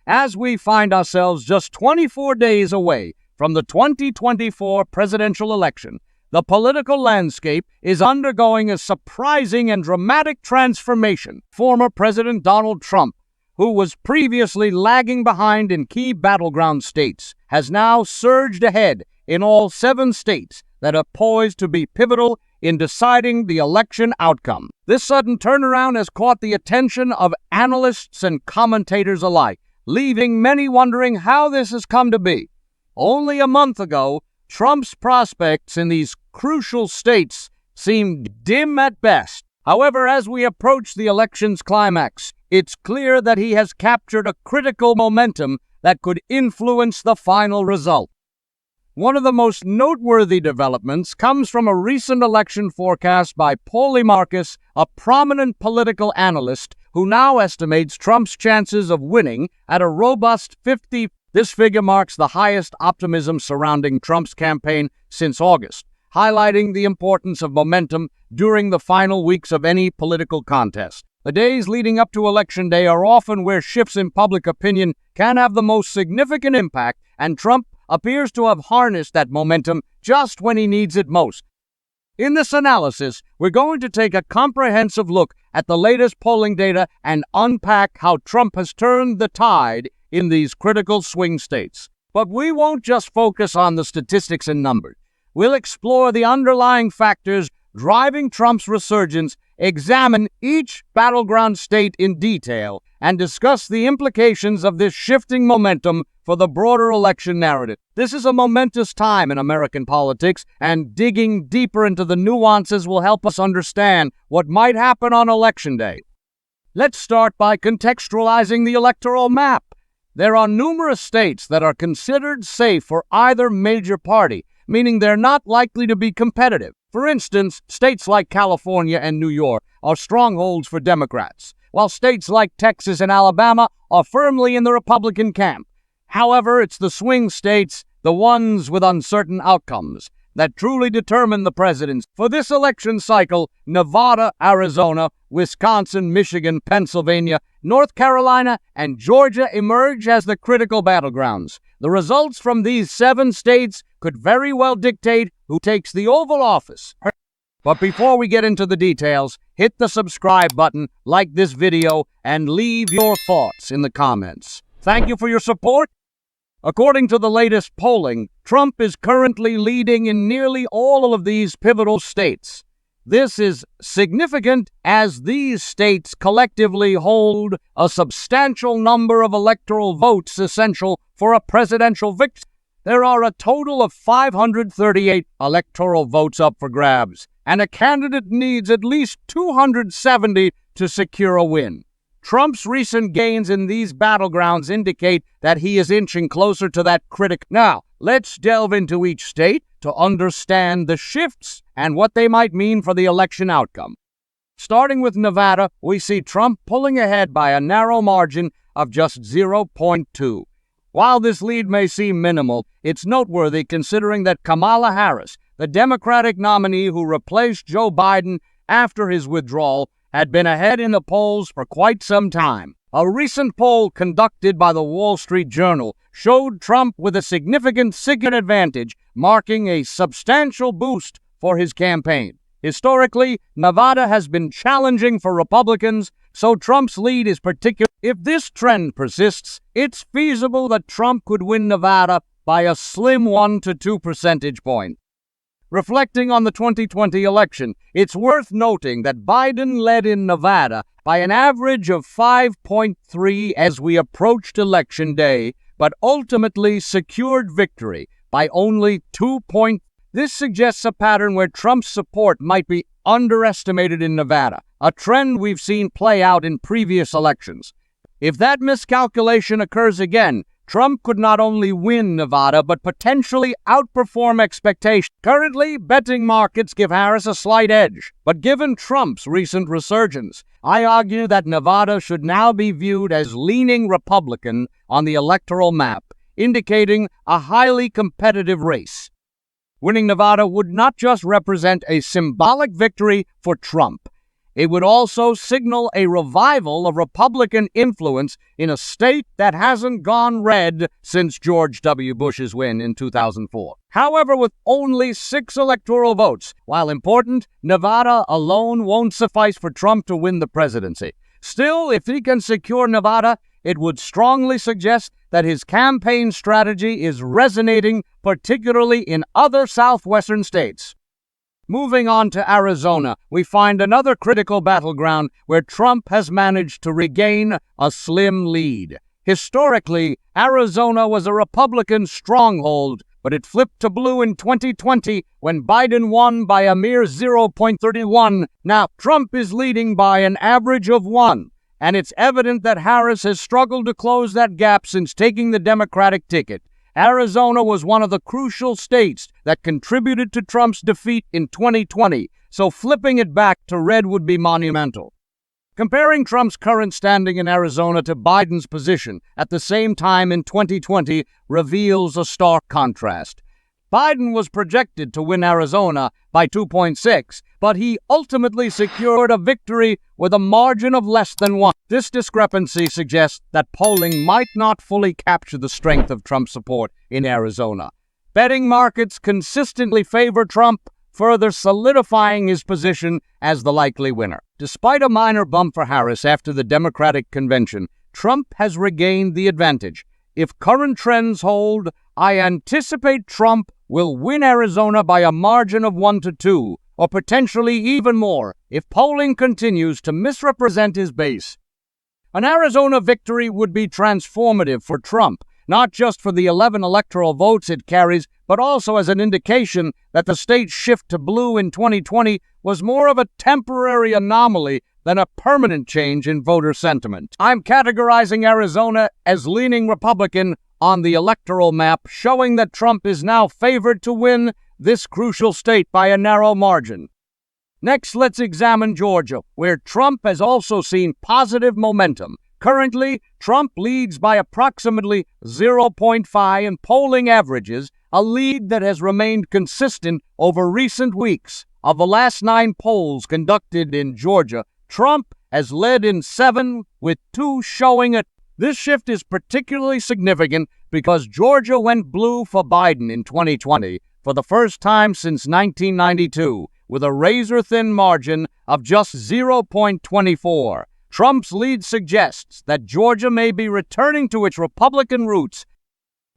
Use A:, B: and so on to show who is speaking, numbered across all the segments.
A: as we find ourselves just 24 days away from the 2024 presidential election. The political landscape is undergoing a surprising and dramatic transformation. Former President Donald Trump, who was previously lagging behind in key battleground states, has now surged ahead in all 7 states that are poised to be pivotal in deciding the election outcome. This sudden turnaround has caught the attention of analysts and commentators alike, leaving many wondering how this has come to be. Only a month ago, Trump's prospects in these crucial states seemed dim at best. However, as we approach the election's climax, it's clear that he has captured a critical momentum that could influence the final result. One of the most noteworthy developments comes from a recent election forecast by Polemarchus, a prominent political analyst who now estimates Trump's chances of winning at a robust 50%. This figure marks the highest optimism surrounding Trump's campaign since August, highlighting the importance of momentum during the final weeks of any political contest. The days leading up to Election Day are often where shifts in public opinion can have the most significant impact, and Trump appears to have harnessed that momentum just when he needs it most. In this analysis, we're going to take a comprehensive look at the latest polling data and unpack how Trump has turned the tide in these critical swing states. But we won't just focus on the statistics and numbers. We'll explore the underlying factors driving Trump's resurgence, examine each battleground state in detail, and discuss the implications of this shifting momentum for the broader election narrative. This is a momentous time in American politics, and digging deeper into the nuances will help us understand what might happen on Election Day. Let's start by contextualizing the electoral map. There are numerous states that are considered safe for either major party, meaning they're not likely to be competitive. For instance, states like California and New York are strongholds for Democrats, while states like Texas and Alabama are firmly in the Republican camp. However, it's the swing states, the ones with uncertain outcomes, that truly determine the presidency. For this election cycle, Nevada, Arizona, Wisconsin, Michigan, Pennsylvania, North Carolina, and Georgia emerge as the critical battlegrounds. The results from these 7 states could very well dictate who takes the Oval Office. But before we get into the details, hit the subscribe button, like this video, and leave your thoughts in the comments. Thank you for your support. According to the latest polling, Trump is currently leading in nearly all of these pivotal states. This is significant as these states collectively hold a substantial number of electoral votes essential for a presidential victory. There are a total of 538 electoral votes up for grabs, and a candidate needs at least 270 to secure a win. Trump's recent gains in these battlegrounds indicate that he is inching closer to that critic. Now, let's delve into each state to understand the shifts and what they might mean for the election outcome. Starting with Nevada, we see Trump pulling ahead by a narrow margin of just 0.2. While this lead may seem minimal, it's noteworthy considering that Kamala Harris, the Democratic nominee who replaced Joe Biden after his withdrawal, had been ahead in the polls for quite some time. A recent poll conducted by the Wall Street Journal showed Trump with a significant advantage, marking a substantial boost for his campaign. Historically, Nevada has been challenging for Republicans, so Trump's lead is particular. If this trend persists, it's feasible that Trump could win Nevada by a slim 1 to 2 percentage points. Reflecting on the 2020 election, it's worth noting that Biden led in Nevada by an average of 5.3 as we approached Election Day, but ultimately secured victory by only 2 points. This suggests a pattern where Trump's support might be underestimated in Nevada, a trend we've seen play out in previous elections. If that miscalculation occurs again, Trump could not only win Nevada, but potentially outperform expectations. Currently, betting markets give Harris a slight edge, but given Trump's recent resurgence, I argue that Nevada should now be viewed as leaning Republican on the electoral map, indicating a highly competitive race. Winning Nevada would not just represent a symbolic victory for Trump. It would also signal a revival of Republican influence in a state that hasn't gone red since George W. Bush's win in 2004. However, with only 6 electoral votes, while important, Nevada alone won't suffice for Trump to win the presidency. Still, if he can secure Nevada, it would strongly suggest that his campaign strategy is resonating, particularly in other southwestern states. Moving on to Arizona, we find another critical battleground where Trump has managed to regain a slim lead. Historically, Arizona was a Republican stronghold, but it flipped to blue in 2020 when Biden won by a mere 0.31. Now, Trump is leading by an average of 1, and it's evident that Harris has struggled to close that gap since taking the Democratic ticket. Arizona was one of the crucial states that contributed to Trump's defeat in 2020, so flipping it back to red would be monumental. Comparing Trump's current standing in Arizona to Biden's position at the same time in 2020 reveals a stark contrast. Biden was projected to win Arizona by 2.6, but he ultimately secured a victory with a margin of less than 1. This discrepancy suggests that polling might not fully capture the strength of Trump's support in Arizona. Betting markets consistently favor Trump, further solidifying his position as the likely winner. Despite a minor bump for Harris after the Democratic convention, Trump has regained the advantage. If current trends hold, I anticipate Trump will win Arizona by a margin of 1 to 2, or potentially even more, if polling continues to misrepresent his base. An Arizona victory would be transformative for Trump, not just for the 11 electoral votes it carries, but also as an indication that the state's shift to blue in 2020 was more of a temporary anomaly than a permanent change in voter sentiment. I'm categorizing Arizona as leaning Republican on the electoral map, showing that Trump is now favored to win this crucial state by a narrow margin. Next, let's examine Georgia, where Trump has also seen positive momentum. Currently, Trump leads by approximately 0.5 in polling averages, a lead that has remained consistent over recent weeks. Of the last 9 polls conducted in Georgia, Trump has led in 7, with 2 showing it. This shift is particularly significant because Georgia went blue for Biden in 2020 for the first time since 1992, with a razor-thin margin of just 0.24. Trump's lead suggests that Georgia may be returning to its Republican roots.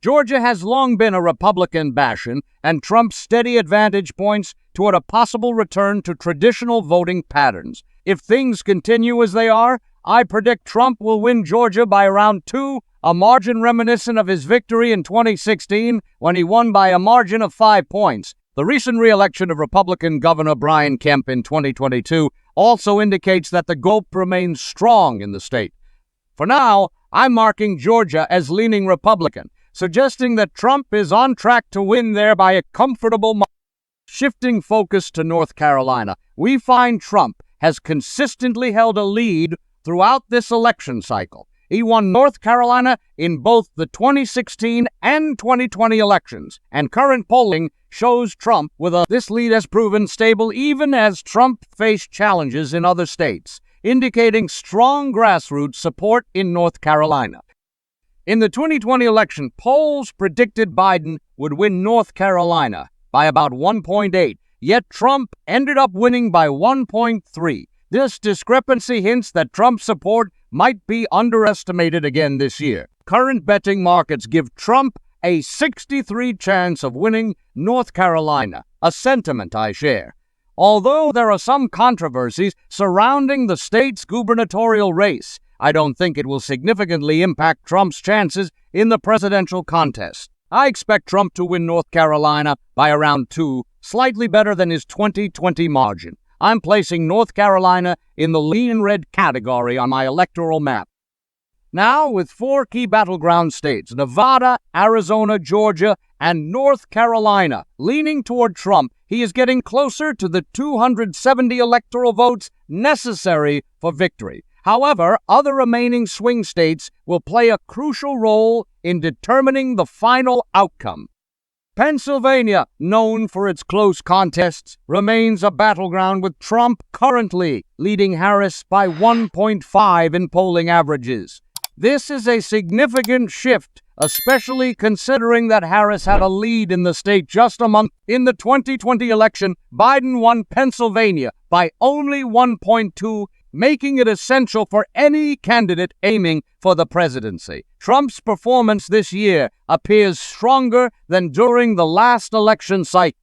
A: Georgia has long been a Republican bastion, and Trump's steady advantage points toward a possible return to traditional voting patterns. If things continue as they are, I predict Trump will win Georgia by around 2, a margin reminiscent of his victory in 2016 when he won by a margin of 5 points. The recent re-election of Republican Governor Brian Kemp in 2022 also indicates that the GOP remains strong in the state. For now, I'm marking Georgia as leaning Republican, suggesting that Trump is on track to win there by a comfortable margin. Shifting focus to North Carolina, we find Trump has consistently held a lead throughout this election cycle. He won North Carolina in both the 2016 and 2020 elections, and current polling shows Trump this lead has proven stable even as Trump faced challenges in other states, indicating strong grassroots support in North Carolina. In the 2020 election, polls predicted Biden would win North Carolina by about 1.8, yet Trump ended up winning by 1.3. This discrepancy hints that Trump's support might be underestimated again this year. Current betting markets give Trump a 63% chance of winning North Carolina, a sentiment I share. Although there are some controversies surrounding the state's gubernatorial race, I don't think it will significantly impact Trump's chances in the presidential contest. I expect Trump to win North Carolina by around 2, slightly better than his 2020 margin. I'm placing North Carolina in the lean red category on my electoral map. Now, with 4 key battleground states, Nevada, Arizona, Georgia, and North Carolina, leaning toward Trump, he is getting closer to the 270 electoral votes necessary for victory. However, other remaining swing states will play a crucial role in determining the final outcome. Pennsylvania, known for its close contests, remains a battleground with Trump currently leading Harris by 1.5 in polling averages. This is a significant shift, especially considering that Harris had a lead in the state just a month. In the 2020 election, Biden won Pennsylvania by only 1.2, making it essential for any candidate aiming for the presidency. Trump's performance this year appears stronger than during the last election cycle,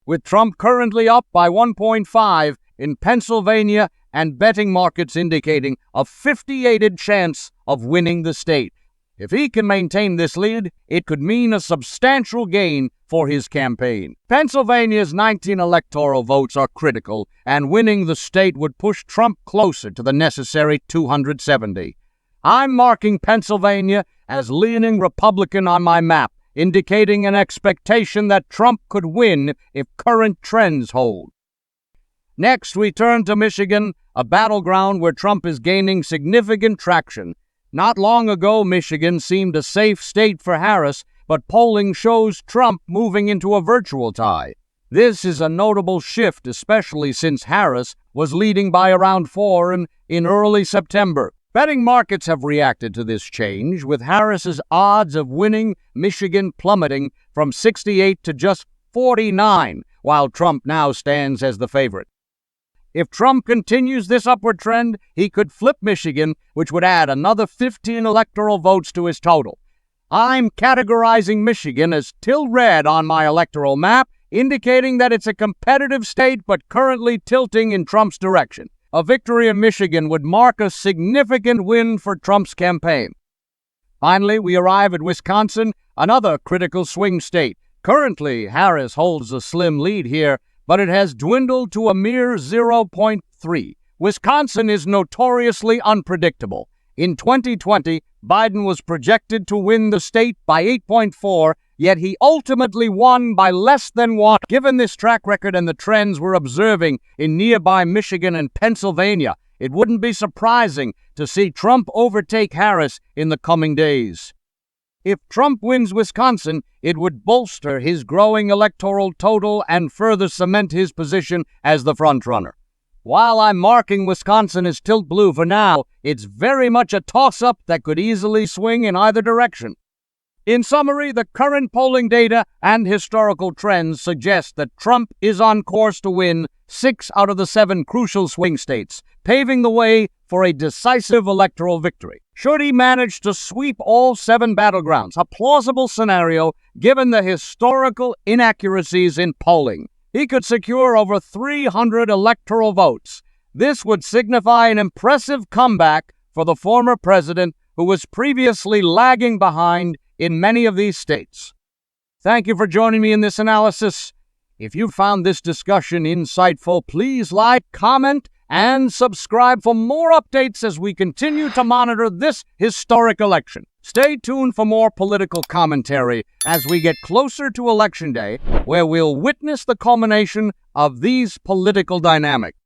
A: with Trump currently up by 1.5 in Pennsylvania and betting markets indicating a 58% chance of winning the state. If he can maintain this lead, it could mean a substantial gain for his campaign. Pennsylvania's 19 electoral votes are critical, and winning the state would push Trump closer to the necessary 270. I'm marking Pennsylvania as leaning Republican on my map, indicating an expectation that Trump could win if current trends hold. Next, we turn to Michigan, a battleground where Trump is gaining significant traction. Not long ago, Michigan seemed a safe state for Harris, but polling shows Trump moving into a virtual tie. This is a notable shift, especially since Harris was leading by around 4 in early September. Betting markets have reacted to this change, with Harris's odds of winning Michigan plummeting from 68 to just 49, while Trump now stands as the favorite. If Trump continues this upward trend, he could flip Michigan, which would add another 15 electoral votes to his total. I'm categorizing Michigan as still red on my electoral map, indicating that it's a competitive state but currently tilting in Trump's direction. A victory in Michigan would mark a significant win for Trump's campaign. Finally, we arrive at Wisconsin, another critical swing state. Currently, Harris holds a slim lead here, but it has dwindled to a mere 0.3. Wisconsin is notoriously unpredictable. In 2020, Biden was projected to win the state by 8.4, yet he ultimately won by less than 1. Given this track record and the trends we're observing in nearby Michigan and Pennsylvania, it wouldn't be surprising to see Trump overtake Harris in the coming days. If Trump wins Wisconsin, it would bolster his growing electoral total and further cement his position as the frontrunner. While I'm marking Wisconsin as tilt blue for now, it's very much a toss-up that could easily swing in either direction. In summary, the current polling data and historical trends suggest that Trump is on course to win 6 out of the 7 crucial swing states, paving the way for a decisive electoral victory. Should he manage to sweep all 7 battlegrounds, a plausible scenario given the historical inaccuracies in polling, he could secure over 300 electoral votes. This would signify an impressive comeback for the former president, who was previously lagging behind in many of these states. Thank you for joining me in this analysis. If you found this discussion insightful, please like, comment, and subscribe for more updates as we continue to monitor this historic election. Stay tuned for more political commentary as we get closer to Election Day, where we'll witness the culmination of these political dynamics.